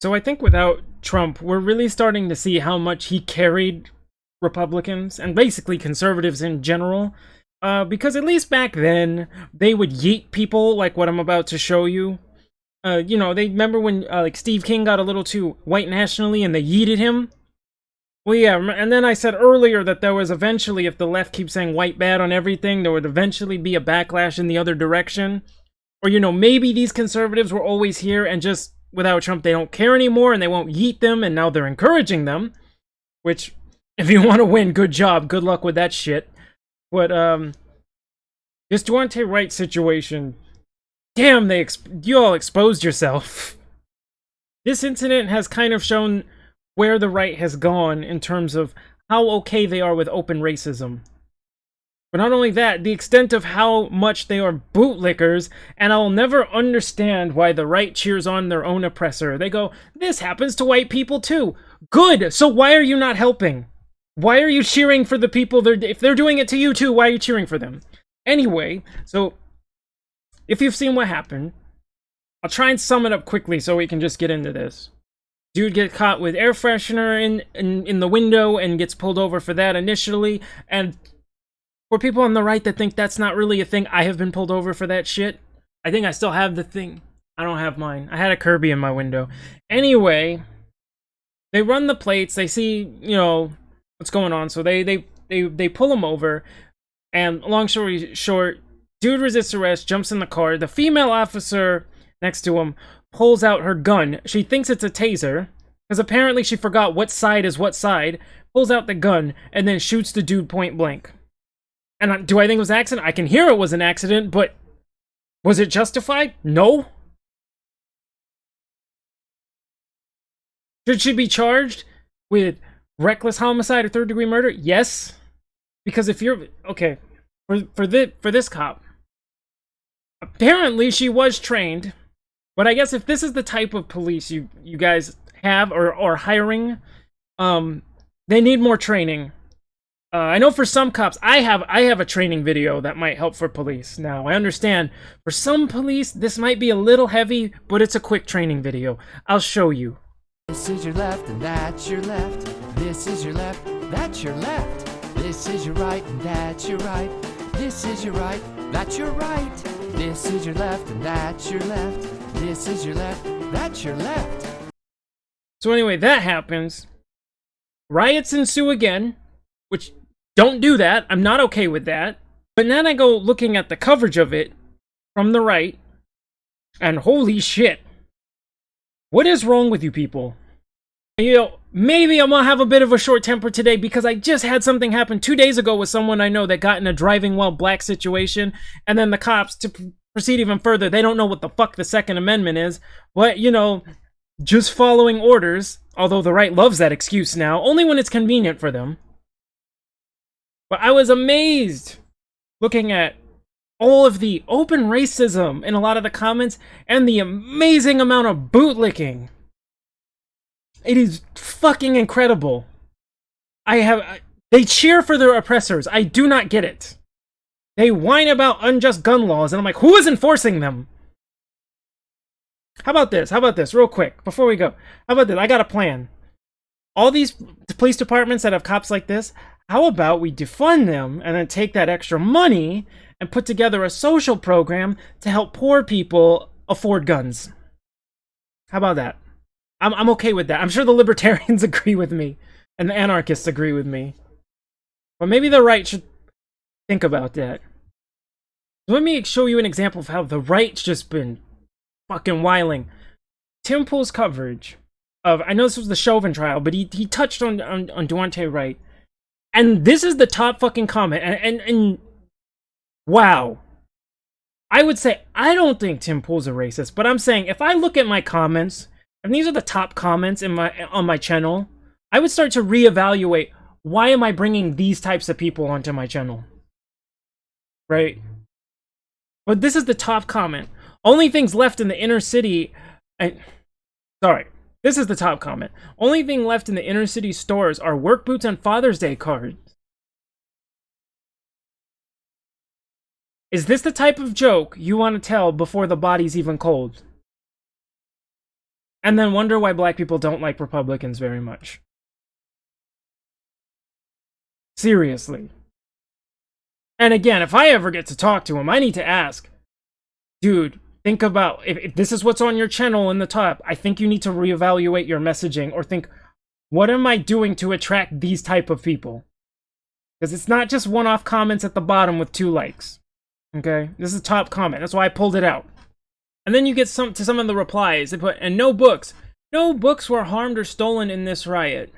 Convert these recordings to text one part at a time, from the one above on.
So I think without Trump, we're really starting to see how much he carried Republicans and basically conservatives in general. Because at least back then, they would yeet people like what I'm about to show you. They remember when like Steve King got a little too white nationally and they yeeted him. Well, yeah, and then I said earlier that there was eventually, if the left keeps saying white bad on everything, there would eventually be a backlash in the other direction. Or, maybe these conservatives were always here and just without Trump they don't care anymore and they won't yeet them and now they're encouraging them. Which, if you want to win, good job. Good luck with that shit. But, this Duante Wright situation, damn, you all exposed yourself. This incident has kind of shown where the right has gone in terms of how okay they are with open racism. But not only that, the extent of how much they are bootlickers, and I'll never understand why the right cheers on their own oppressor. They go, this happens to white people too. Good, so why are you not helping? Why are you cheering for the people, if they're doing it to you too, why are you cheering for them? Anyway, so, if you've seen what happened, I'll try and sum it up quickly so we can just get into this. Dude gets caught with air freshener in the window and gets pulled over for that initially, and for people on the right that think that's not really a thing, I have been pulled over for that shit. I think I still have the thing. I don't have mine. I had a Kirby in my window. Anyway, they run the plates. They see, what's going on. So they pull him over. And long story short, dude resists arrest, jumps in the car. The female officer next to him pulls out her gun. She thinks it's a taser, because apparently she forgot what side is what side. Pulls out the gun, and then shoots the dude point blank. And do I think it was an accident? I can hear it was an accident, but was it justified? No. Should she be charged with reckless homicide or third-degree murder? Yes. Because if you're... Okay, for this cop, apparently she was trained, but I guess if this is the type of police you guys have or are hiring, they need more training. I know for some cops, I have a training video that might help for police. Now, I understand, for some police, this might be a little heavy, but it's a quick training video. I'll show you. This is your left, and that's your left. This is your left, that's your left. This is your right, and that's your right. This is your right, that's your right. This is your left, and that's your left. This is your left, that's your left. So anyway, that happens. Riots ensue again, which... Don't do that. I'm not okay with that. But then I go looking at the coverage of it from the right, and holy shit. What is wrong with you people? Maybe I'm gonna have a bit of a short temper today because I just had something happen 2 days ago with someone I know that got in a driving while black situation, and then the cops, to proceed even further, they don't know what the fuck the Second Amendment is, but, just following orders, although the right loves that excuse now, only when it's convenient for them. But I was amazed looking at all of the open racism in a lot of the comments and the amazing amount of bootlicking. It is fucking incredible. They cheer for their oppressors. I do not get it. They whine about unjust gun laws, and I'm like, who is enforcing them? How about this, real quick, before we go? How about this? I got a plan. All these police departments that have cops like this, how about we defund them and then take that extra money and put together a social program to help poor people afford guns? How about that? I'm okay with that. I'm sure the libertarians agree with me and the anarchists agree with me. But maybe the right should think about that. Let me show you an example of how the right's just been fucking whiling. Tim Pool's coverage of, I know this was the Chauvin trial, but he touched on Duante Wright. And this is the top fucking comment, and wow. I would say, I don't think Tim Pool's a racist, but I'm saying, if I look at my comments, and these are the top comments on my channel, I would start to reevaluate, why am I bringing these types of people onto my channel? Right? But this is the top comment. Only things left in the inner city, sorry. This is the top comment. Only thing left in the inner city stores are work boots and Father's Day cards. Is this the type of joke you want to tell before the body's even cold? and then wonder why black people don't like Republicans very much. Seriously. And again, if I ever get to talk to him, I need to ask, dude, think about, if this is what's on your channel in the top, I think you need to reevaluate your messaging, or think, what am I doing to attract these type of people? Because it's not just one-off comments at the bottom with 2 likes. Okay? This is a top comment. That's why I pulled it out. And then you get some of the replies. They put, and no books. No books were harmed or stolen in this riot.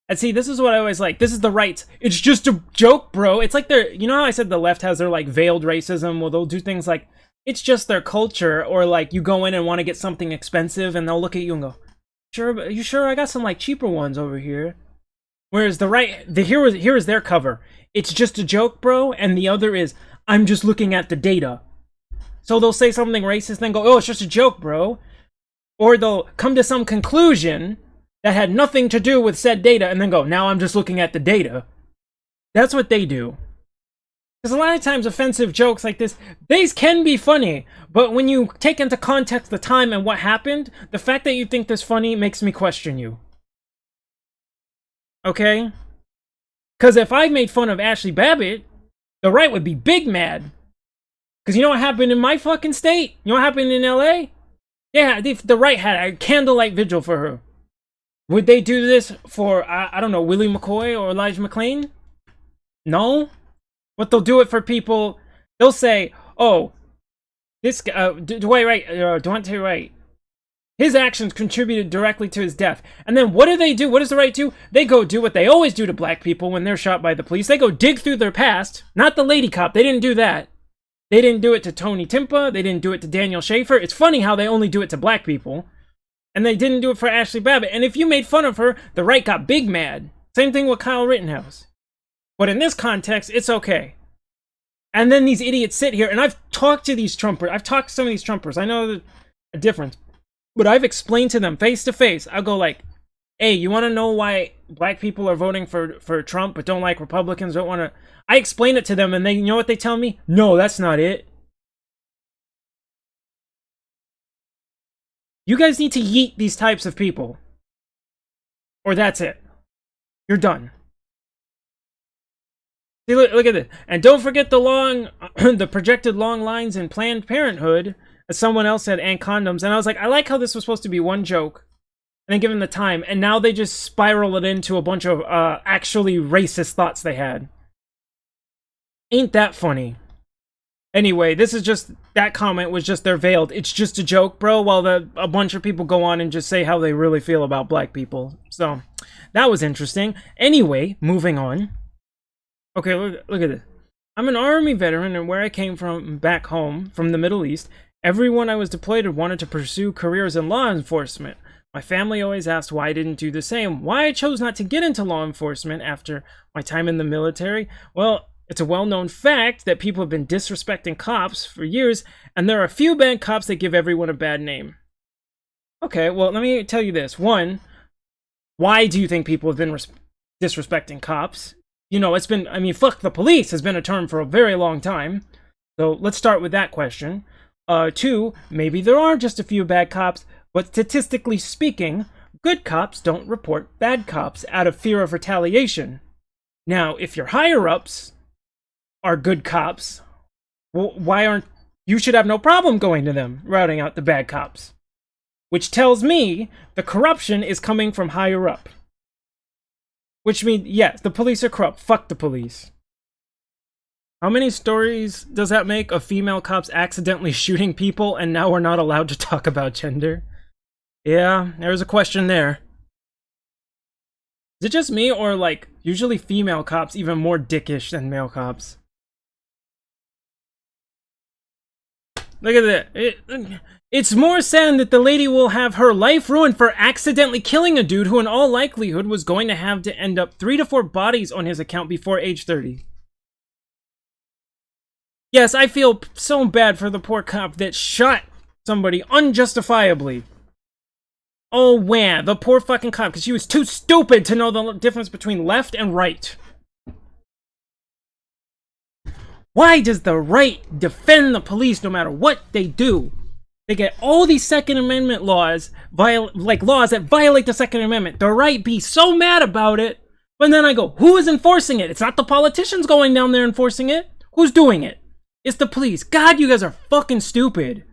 And see, this is what I always like. This is the right. It's just a joke, bro. It's like they're, you know how I said the left has their, like, veiled racism? Well, they'll do things like, it's just their culture, or, like, you go in and want to get something expensive, and they'll look at you and go, sure, you sure? I got some, like, cheaper ones over here. Whereas the right, here is their cover. It's just a joke, bro, and the other is, I'm just looking at the data. So they'll say something racist, then go, oh, it's just a joke, bro. Or they'll come to some conclusion that had nothing to do with said data, and then go, now I'm just looking at the data. That's what they do. Because a lot of times offensive jokes like this, these can be funny, but when you take into context the time and what happened, the fact that you think this funny makes me question you. Okay? Because if I made fun of Ashley Babbitt, the right would be big mad. Because you know what happened in my fucking state? You know what happened in LA? Yeah, the right had a candlelight vigil for her. Would they do this for, I don't know, Willie McCoy or Elijah McClain? No. But they'll do it for people. They'll say, oh, this guy, Duante Wright, his actions contributed directly to his death. And then what do they do? What does the right do? They go do what they always do to black people when they're shot by the police. They go dig through their past. Not the lady cop. They didn't do that. They didn't do it to Tony Timpa. They didn't do it to Daniel Schaefer. It's funny how they only do it to black people. And they didn't do it for Ashley Babbitt. And if you made fun of her, the right got big mad. Same thing with Kyle Rittenhouse. But in this context, it's okay. And then these idiots sit here, and I've talked to these Trumpers. I've talked to some of these Trumpers. I know the difference. But I've explained to them face to face. I'll go like, hey, you want to know why black people are voting for Trump but don't like Republicans, don't want to... I explain it to them, and they, you know what they tell me? No, that's not it. You guys need to yeet these types of people. Or that's it. You're done. See, look at this. And don't forget the projected long lines in Planned Parenthood, as someone else said, and condoms. And I was like, I like how this was supposed to be one joke, and then given the time, and now they just spiral it into a bunch of actually racist thoughts they had. Ain't that funny? Anyway, this is just, that comment was just their veiled, it's just a joke, bro, while a bunch of people go on and just say how they really feel about black people. So, that was interesting. Anyway, moving on. Okay, look at this. I'm an Army veteran, and where I came from back home, from the Middle East, everyone I was deployed with wanted to pursue careers in law enforcement. My family always asked why I didn't do the same, why I chose not to get into law enforcement after my time in the military. Well, it's a well-known fact that people have been disrespecting cops for years, and there are a few bad cops that give everyone a bad name. Okay, well, let me tell you this. One, why do you think people have been disrespecting cops? You know, it's been, I mean, fuck the police has been a term for a very long time. So let's start with that question. Two, maybe there are just a few bad cops, but statistically speaking, good cops don't report bad cops out of fear of retaliation. Now, if your higher-ups are good cops, well, why aren't you should have no problem going to them, routing out the bad cops? Which tells me the corruption is coming from higher up. Which means, yes, the police are corrupt. Fuck the police. How many stories does that make of female cops accidentally shooting people and now we're not allowed to talk about gender? Yeah, there's a question there. Is it just me, or like, usually female cops even more dickish than male cops? Look at that. It's more sad that the lady will have her life ruined for accidentally killing a dude who in all likelihood was going to have to end up 3 to 4 bodies on his account before age 30. Yes, I feel so bad for the poor cop that shot somebody unjustifiably. Oh, wham, the poor fucking cop, because she was too stupid to know the difference between left and right. Why does the right defend the police no matter what they do? They get all these Second Amendment laws, like laws that violate the Second Amendment. The right be so mad about it. But then I go, who is enforcing it? It's not the politicians going down there enforcing it. Who's doing it? It's the police. God, you guys are fucking stupid.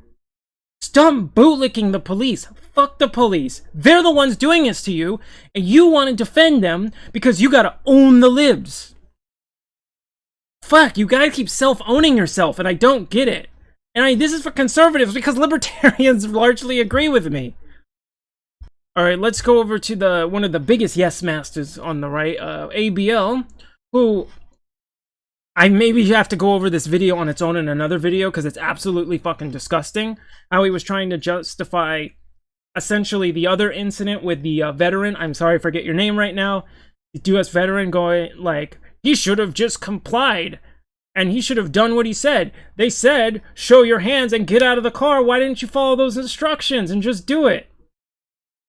Stop bootlicking the police. Fuck the police. They're the ones doing this to you, and you want to defend them because you gotta own the libs. Fuck, you gotta keep self-owning yourself, and I don't get it. And this is for conservatives because libertarians largely agree with me. Alright, let's go over to one of the biggest yes masters on the right, ABL, who I maybe have to go over this video on its own in another video because it's absolutely fucking disgusting. How he was trying to justify essentially the other incident with the veteran. I'm sorry, I forget your name right now. The US veteran going like, he should have just complied. And he should have done what he said. They said, show your hands and get out of the car. Why didn't you follow those instructions and just do it?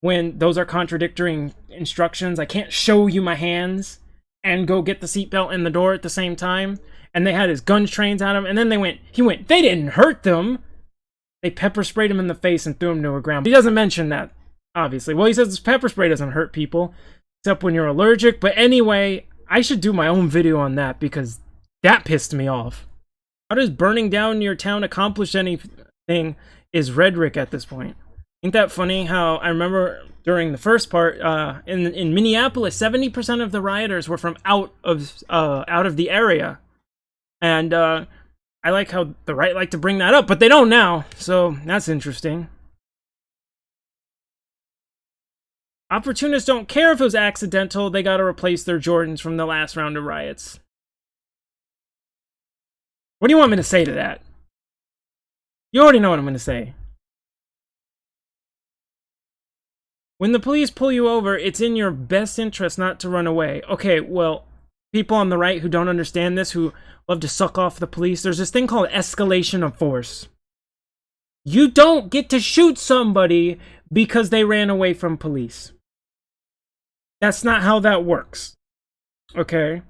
When those are contradictory instructions, I can't show you my hands and go get the seatbelt in the door at the same time. And they had his gun trains at him. And then he went, they didn't hurt them. They pepper sprayed him in the face and threw him to the ground. He doesn't mention that, obviously. Well, he says this pepper spray doesn't hurt people, except when you're allergic. But anyway, I should do my own video on that because that pissed me off. How does burning down your town accomplish anything is rhetoric at this point? Ain't that funny how I remember during the first part, in Minneapolis, 70% of the rioters were from out of the area. And I like how the right like to bring that up, but they don't now. So that's interesting. Opportunists don't care if it was accidental. They gotta replace their Jordans from the last round of riots. What do you want me to say to that? You already know what I'm going to say. When the police pull you over, it's in your best interest not to run away. Okay, well, people on the right who don't understand this, who love to suck off the police, there's this thing called escalation of force. You don't get to shoot somebody because they ran away from police. That's not how that works. Okay?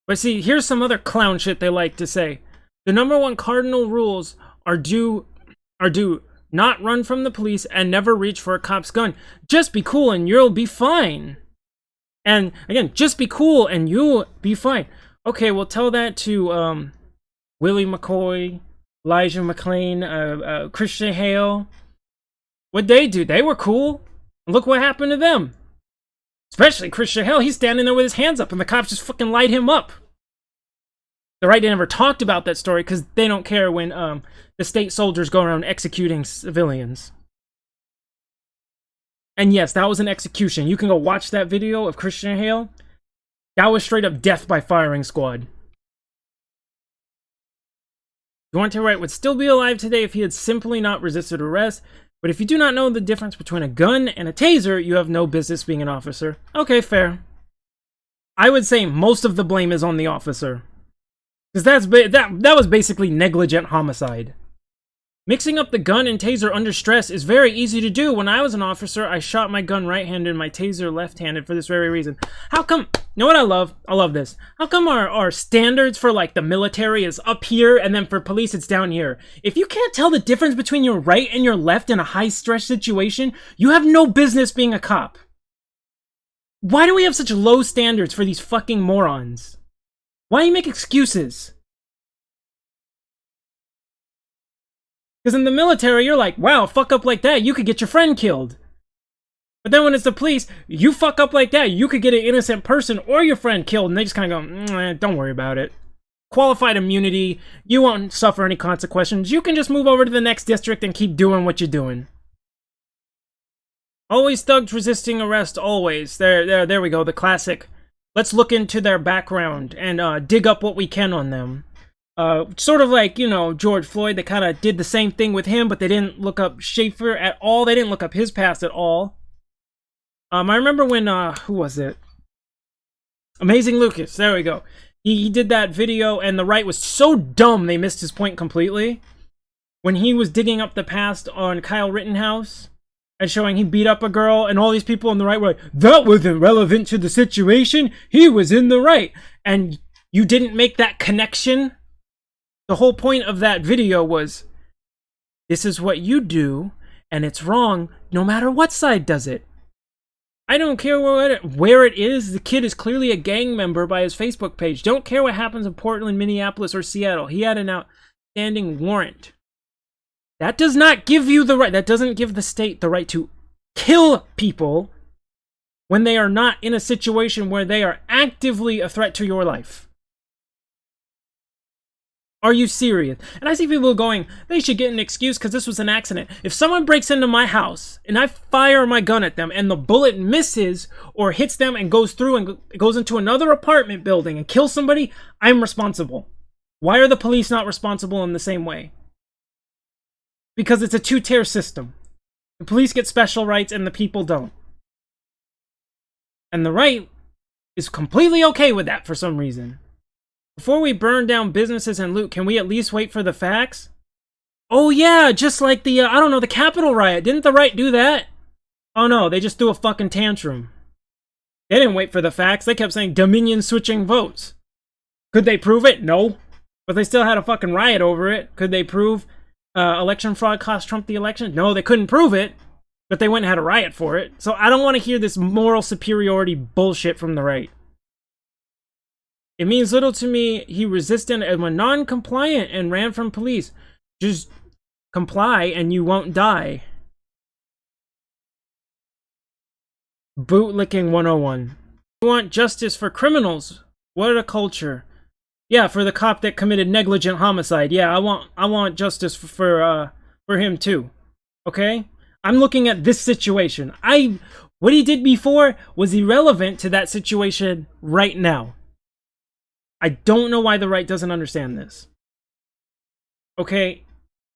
But see, here's some other clown shit they like to say. The number one cardinal rules are do not run from the police and never reach for a cop's gun. Just be cool and you'll be fine. And again, just be cool and you'll be fine. Okay, well tell that to Willie McCoy, Elijah McClain, Christian Hale. What'd they do? They were cool. Look what happened to them. Especially Christian Hale, he's standing there with his hands up and the cops just fucking light him up. The right never talked about that story because they don't care when the state soldiers go around executing civilians. And yes, that was an execution. You can go watch that video of Christian Hale. That was straight up death by firing squad. Duante Wright would still be alive today if he had simply not resisted arrest. But if you do not know the difference between a gun and a taser, you have no business being an officer. Okay, fair. I would say most of the blame is on the officer. Because that was basically negligent homicide. Mixing up the gun and taser under stress is very easy to do. When I was an officer, I shot my gun right-handed and my taser left-handed for this very reason. How come, you know what I love? I love this. How come our standards for like the military is up here and then for police it's down here? If you can't tell the difference between your right and your left in a high-stress situation, you have no business being a cop. Why do we have such low standards for these fucking morons? Why do you make excuses? Because in the military, you're like, wow, fuck up like that, you could get your friend killed. But then when it's the police, you fuck up like that, you could get an innocent person or your friend killed, and they just kind of go, don't worry about it. Qualified immunity, you won't suffer any consequences. You can just move over to the next district and keep doing what you're doing. Always thugs resisting arrest, always. There we go, the classic. Let's look into their background and dig up what we can on them. Sort of like, you know, George Floyd, they kind of did the same thing with him, but they didn't look up Schaefer at all. They didn't look up his past at all. I remember when, who was it? Amazing Lucas, there we go. He did that video, and the right was so dumb they missed his point completely. When he was digging up the past on Kyle Rittenhouse, and showing he beat up a girl, and all these people on the right were like, that wasn't relevant to the situation, he was in the right. And you didn't make that connection. The whole point of that video was, This is what you do, and it's wrong no matter what side does it. I don't care where it is. The kid is clearly a gang member by his Facebook page. Don't care what happens in Portland, Minneapolis, or Seattle. He had an outstanding warrant. That does not give you the right. That doesn't give the state the right to kill people when they are not in a situation where they are actively a threat to your life. Are you serious? And I see people going, they should get an excuse because this was an accident. If someone breaks into my house and I fire my gun at them and the bullet misses or hits them and goes through and goes into another apartment building and kills somebody, I'm responsible. Why are the police not responsible in the same way? Because it's a two-tier system. The police get special rights and the people don't. And the right is completely okay with that for some reason. Before we burn down businesses and loot, can we at least wait for the facts? Oh yeah, just like the, I don't know, the Capitol riot. Didn't the right do that? Oh no, they just threw a fucking tantrum. They didn't wait for the facts. They kept saying Dominion switching votes. Could they prove it? No. But they still had a fucking riot over it. Could they prove election fraud cost Trump the election? No, they couldn't prove it. But they went and had a riot for it. So I don't want to hear this moral superiority bullshit from the right. It means little to me. He resisted and was non-compliant and ran from police. Just comply and you won't die. Bootlicking 101. We want justice for criminals. What a culture. Yeah, for the cop that committed negligent homicide. Yeah, I want justice for him too. Okay? I'm looking at this situation. What he did before was irrelevant to that situation right now. I don't know why the right doesn't understand this. Okay?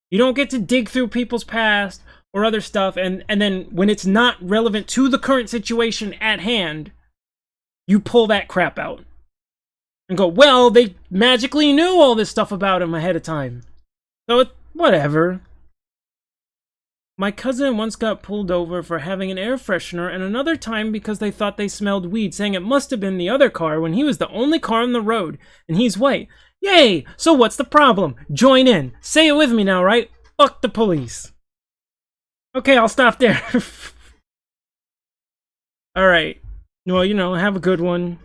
You don't get to dig through people's past or other stuff, and then when it's not relevant to the current situation at hand, you pull that crap out. And go, well, they magically knew all this stuff about him ahead of time. So, whatever. My cousin once got pulled over for having an air freshener, and another time because they thought they smelled weed, saying it must have been the other car when he was the only car on the road, and he's white. Yay! So what's the problem? Join in. Say it with me now, right? Fuck the police. Okay, I'll stop there. Alright. Well, have a good one.